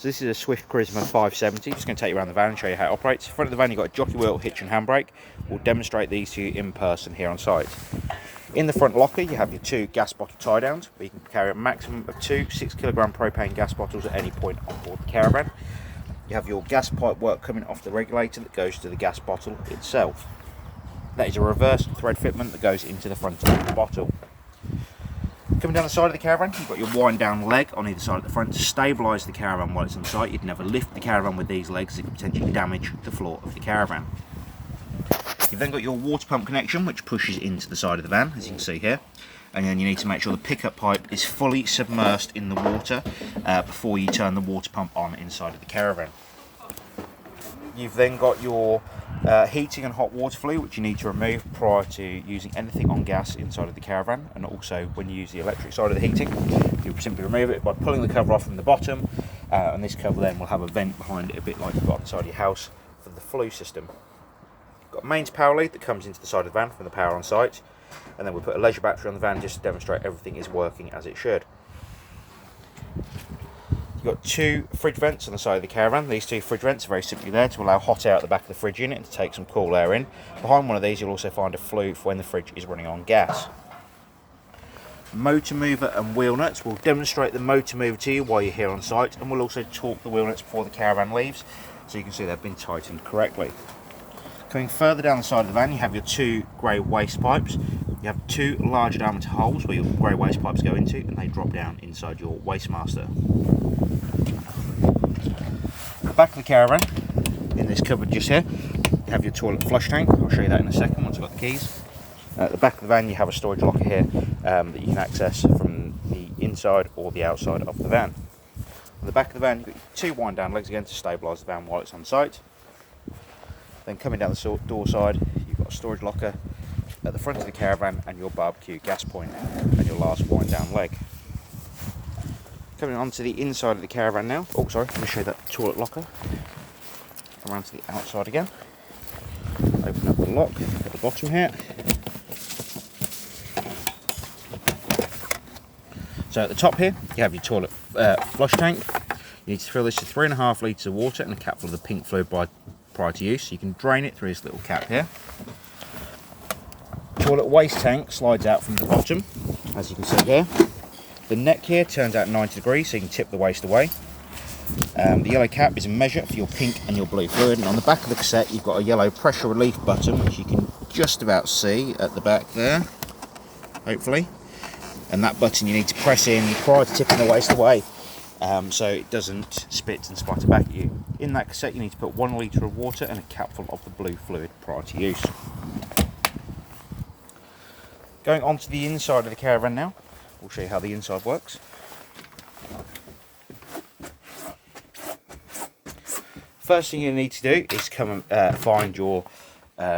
So this is a Swift Charisma 570. Just going to take you around the van and show you how it operates. Front of the van you've got a jockey wheel, hitch and handbrake. We'll demonstrate these to you in person here on site. In the front locker you have your 2 gas bottle tie downs, where you can carry a maximum of 2 6kg propane gas bottles at any point on board the Caravan. You have your gas pipe work coming off the regulator that goes to the gas bottle itself. That is a reverse thread fitment that goes into the front of the bottle. Coming down the side of the Caravan, you've got your wind down leg on either side of the front to stabilise the Caravan while it's on site. You'd never lift the Caravan with these legs, as it could potentially damage the floor of the Caravan. You've then got your water pump connection, which pushes into the side of the van, as you can see here. And then you need to make sure the pickup pipe is fully submersed in the water before you turn the water pump on inside of the Caravan. You've then got your heating and hot water flue, which you need to remove prior to using anything on gas inside of the Caravan, and also when you use the electric side of the heating. You simply remove it by pulling the cover off from the bottom, and this cover then will have a vent behind it, a bit like you've got on the side of your house for the flue system. You've got a mains power lead that comes into the side of the van from the power on site, and then we put a leisure battery on the van just to demonstrate everything is working as it should. You've got 2 fridge vents on the side of the Caravan. These 2 fridge vents are very simply there to allow hot air at the back of the fridge unit and to take some cool air in. Behind one of these you'll also find a flue for when the fridge is running on gas. Motor mover and wheel nuts. We'll demonstrate the motor mover to you while you're here on site, and we'll also torque the wheel nuts before the Caravan leaves, so you can see they've been tightened correctly. Coming further down the side of the van you have your 2 grey waste pipes. You have 2 larger diameter holes where your grey waste pipes go into, and they drop down inside your waste master. At the back of the Caravan, in this cupboard just here, you have your toilet flush tank. I'll show you that in a second once I've got the keys. At the back of the van you have a storage locker here that you can access from the inside or the outside of the van. At the back of the van you've got 2 wind down legs again to stabilise the van while it's on site. Then coming down the door side you've got a storage locker at the front of the Caravan and your barbecue gas point and your last wind down leg. Coming onto the inside of the Caravan now. Oh sorry, let me show you that toilet locker. Come around to the outside again. Open up the lock at the bottom here. So at the top here you have your toilet flush tank. You need to fill this to 3.5 litres of water and a cap full of the pink fluid prior to use. So you can drain it through this little cap here. Toilet waste tank slides out from the bottom, as you can see here. The neck here turns out 90 degrees so you can tip the waste away. The yellow cap is a measure for your pink and your blue fluid, and on the back of the cassette you've got a yellow pressure relief button which you can just about see at the back there, hopefully. And that button you need to press in prior to tipping the waste away so it doesn't spit and splatter back at you. In that cassette you need to put 1 litre of water and a capful of the blue fluid prior to use. Going on to the inside of the Caravan now, we'll show you how the inside works. First thing you need to do is come and find your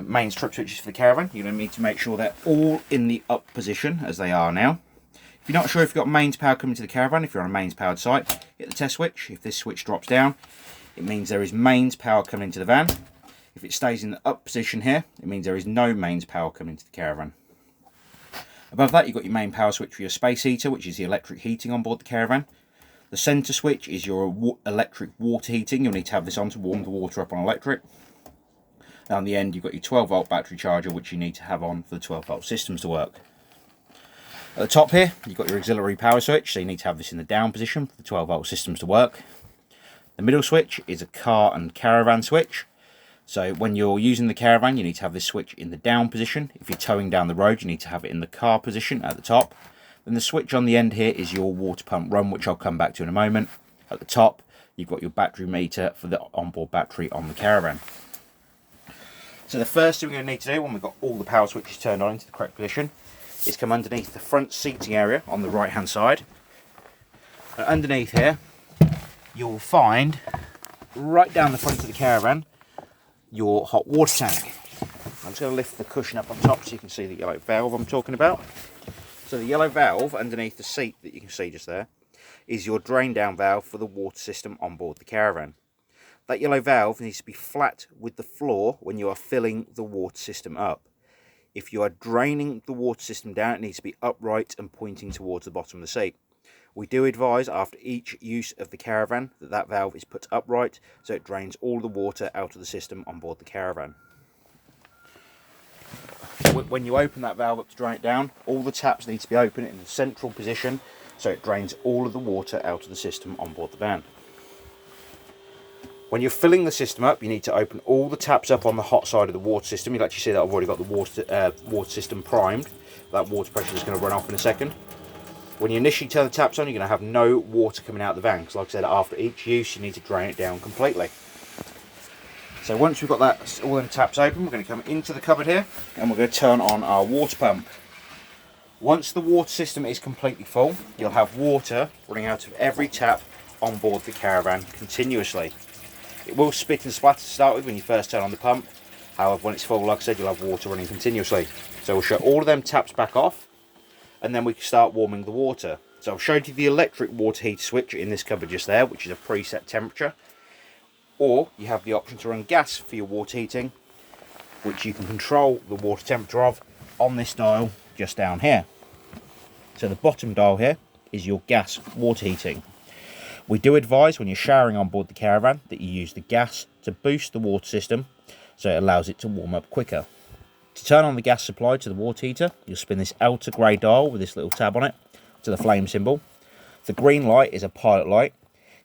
main strip switches for the Caravan. You're going to need to make sure they're all in the up position as they are now. If you're not sure if you've got mains power coming to the Caravan, if you're on a mains powered site, hit the test switch. If this switch drops down, it means there is mains power coming into the van. If it stays in the up position here, it means there is no mains power coming to the Caravan. Above that you've got your main power switch for your space heater, which is the electric heating on board the Caravan. The centre switch is your electric water heating. You'll need to have this on to warm the water up on electric. And on the end you've got your 12 volt battery charger, which you need to have on for the 12 volt systems to work. At the top here you've got your auxiliary power switch, so you need to have this in the down position for the 12 volt systems to work. The middle switch is a car and Caravan switch. So when you're using the Caravan you need to have this switch in the down position. If you're towing down the road you need to have it in the car position at the top. Then the switch on the end here is your water pump run, which I'll come back to in a moment. At the top you've got your battery meter for the onboard battery on the Caravan. So the first thing we're going to need to do when we've got all the power switches turned on into the correct position is come underneath the front seating area on the right hand side. And underneath here you'll find right down the front of the Caravan your hot water tank. I'm just going to lift the cushion up on top so you can see the yellow valve I'm talking about. So the yellow valve underneath the seat that you can see just there is your drain down valve for the water system on board the Caravan. That yellow valve needs to be flat with the floor when you are filling the water system up. If you are draining the water system down, it needs to be upright and pointing towards the bottom of the seat. We do advise after each use of the Caravan that valve is put upright so it drains all the water out of the system on board the Caravan. When you open that valve up to drain it down, all the taps need to be open in the central position so it drains all of the water out of the system on board the van. When you're filling the system up, you need to open all the taps up on the hot side of the water system. You'll actually see that I've already got the water system primed. That water pressure is going to run off in a second. When you initially turn the taps on, you're going to have no water coming out of the van, because like I said, after each use you need to drain it down completely. So once we've got that, all them taps open, we're going to come into the cupboard here and we're going to turn on our water pump. Once the water system is completely full, you'll have water running out of every tap on board the Caravan continuously. It will spit and splatter to start with when you first turn on the pump. However, when it's full, like I said, you'll have water running continuously. So we'll shut all of them taps back off and then we can start warming the water. So I've showed you the electric water heater switch in this cupboard just there, which is a preset temperature. Or you have the option to run gas for your water heating, which you can control the water temperature of on this dial just down here. So the bottom dial here is your gas water heating. We do advise when you're showering on board the Caravan that you use the gas to boost the water system so it allows it to warm up quicker. To turn on the gas supply to the water heater, you'll spin this outer grey dial with this little tab on it to the flame symbol. The green light is a pilot light.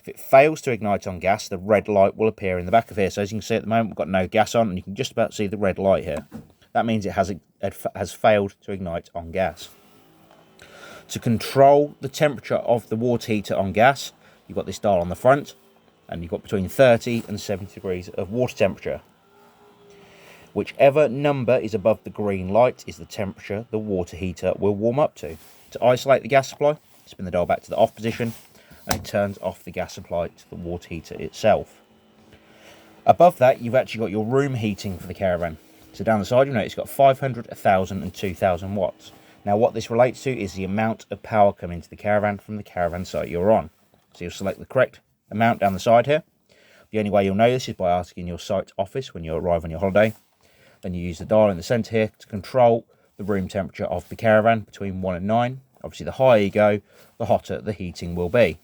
If it fails to ignite on gas, the red light will appear in the back of here. So as you can see at the moment, we've got no gas on, and you can just about see the red light here. That means it has failed to ignite on gas. To control the temperature of the water heater on gas, you've got this dial on the front, and you've got between 30 and 70 degrees of water temperature. Whichever number is above the green light is the temperature the water heater will warm up to. To isolate the gas supply, spin the dial back to the off position, and it turns off the gas supply to the water heater itself. Above that, you've actually got your room heating for the Caravan. So down the side, you'll notice it's got 500, 1000 and 2000 watts. Now what this relates to is the amount of power coming to the Caravan from the Caravan site you're on. So you'll select the correct amount down the side here. The only way you'll know this is by asking your site office when you arrive on your holiday. Then you use the dial in the centre here to control the room temperature of the Caravan between 1 and 9. Obviously the higher you go, the hotter the heating will be.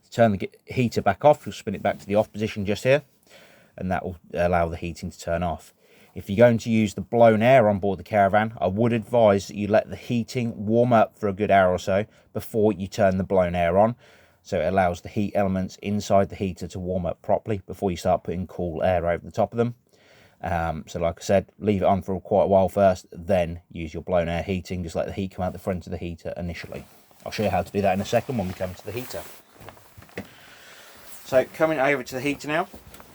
To turn the heater back off, you'll spin it back to the off position just here, and that will allow the heating to turn off. If you're going to use the blown air on board the Caravan, I would advise that you let the heating warm up for a good hour or so before you turn the blown air on, so it allows the heat elements inside the heater to warm up properly before you start putting cool air over the top of them. So like I said, leave it on for quite a while first, then use your blown air heating. Just let the heat come out the front of the heater initially. I'll show you how to do that in a second when we come to the heater. So coming over to the heater now,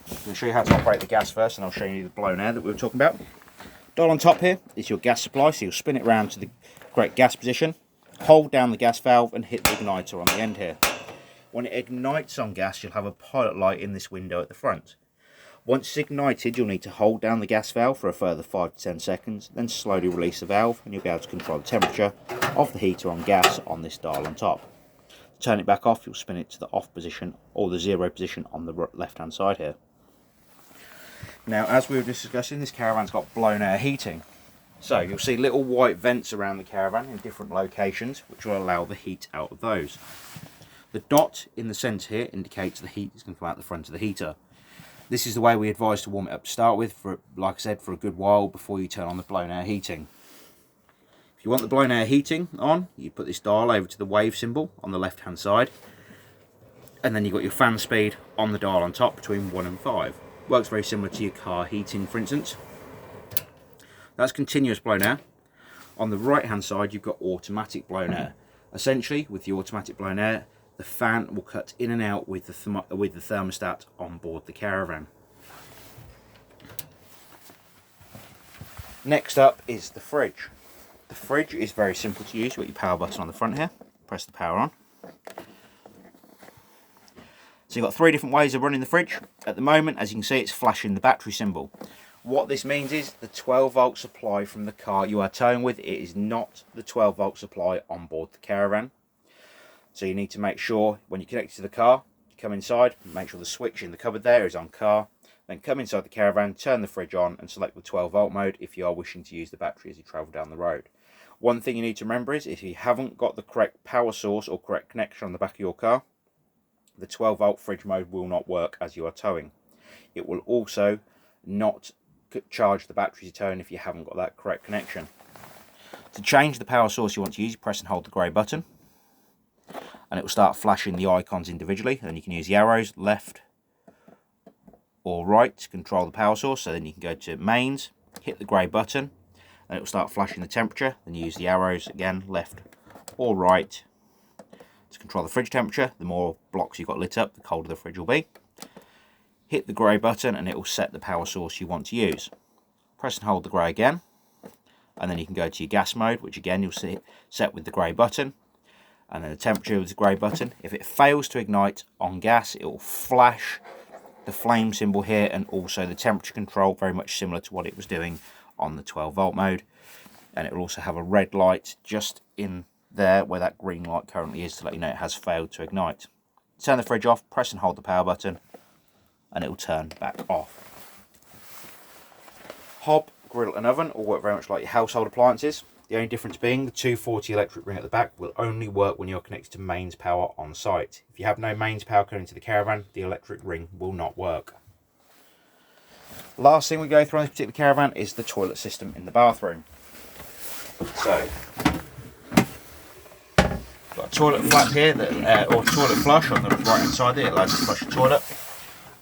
I'm going to show you how to operate the gas first, and I'll show you the blown air that we were talking about. Dial on top here is your gas supply, so you'll spin it around to the correct gas position, hold down the gas valve and hit the igniter on the end here. When it ignites on gas, you'll have a pilot light in this window at the front. Once it's ignited, you'll need to hold down the gas valve for a further 5 to 10 seconds, then slowly release the valve, and you'll be able to control the temperature of the heater on gas on this dial on top. To turn it back off, you'll spin it to the off position or the 0 position on the left hand side here. Now, as we were just discussing, this Caravan's got blown air heating. So you'll see little white vents around the Caravan in different locations, which will allow the heat out of those. The dot in the centre here indicates the heat is going to come out the front of the heater. This is the way we advise to warm it up to start with, for, like I said, for a good while before you turn on the blown air heating. If you want the blown air heating on, you put this dial over to the wave symbol on the left hand side, and then you've got your fan speed on the dial on top between 1 and 5. Works very similar to your car heating, for instance. That's continuous blown air. On the right hand side, you've got automatic blown air. Essentially, with the automatic blown air, the fan will cut in and out with the thermostat on board the Caravan. Next up is the fridge. The fridge is very simple to use. You've got your power button on the front here. Press the power on. So you've got 3 different ways of running the fridge. At the moment, as you can see, it's flashing the battery symbol. What this means is the 12 volt supply from the car you are towing with, it is not the 12 volt supply on board the Caravan. So you need to make sure when you connect it to the car, you come inside, make sure the switch in the cupboard there is on car, then come inside the Caravan, turn the fridge on and select the 12 volt mode if you are wishing to use the battery as you travel down the road. One thing you need to remember is if you haven't got the correct power source or correct connection on the back of your car, the 12 volt fridge mode will not work as you are towing. It will also not charge the batteries you're towing if you haven't got that correct connection. To change the power source you want to use, you press and hold the grey button, and it will start flashing the icons individually. And you can use the arrows left or right to control the power source. So then you can go to mains, hit the grey button, and it will start flashing the temperature. Then you use the arrows again, left or right, to control the fridge temperature. The more blocks you've got lit up, the colder the fridge will be. Hit the grey button and it will set the power source you want to use. Press and hold the grey again, and then you can go to your gas mode, which again you'll see set with the grey button, and then the temperature with the grey button. If it fails to ignite on gas, it will flash the flame symbol here, and also the temperature control, very much similar to what it was doing on the 12 volt mode. And it will also have a red light just in there where that green light currently is to let you know it has failed to ignite. Turn the fridge off, press and hold the power button, and it will turn back off. Hob, grill and oven all work very much like your household appliances. The only difference being the 240 electric ring at the back will only work when you're connected to mains power on site. If you have no mains power coming to the Caravan, the electric ring will not work. Last thing we go through on this particular Caravan is the toilet system in the bathroom. So, got a toilet flap here, or toilet flush on the right hand side there, it allows you to flush the toilet.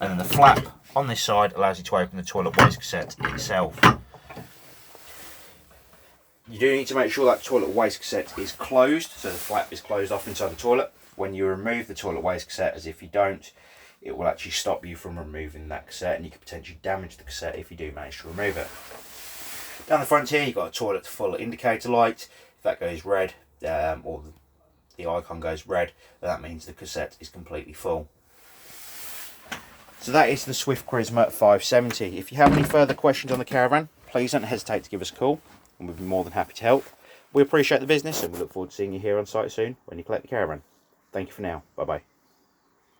And then the flap on this side allows you to open the toilet waste cassette itself. You do need to make sure that toilet waste cassette is closed, so the flap is closed off inside the toilet. When you remove the toilet waste cassette, as if you don't, it will actually stop you from removing that cassette, and you could potentially damage the cassette if you do manage to remove it. Down the front here you've got a toilet full indicator light. If that goes red, or the icon goes red, that means the cassette is completely full. So that is the Swift Charisma 570. If you have any further questions on the Caravan, please don't hesitate to give us a call, and we'll be more than happy to help. We appreciate the business, and we look forward to seeing you here on site soon when you collect the Caravan. Thank you for now. Bye bye.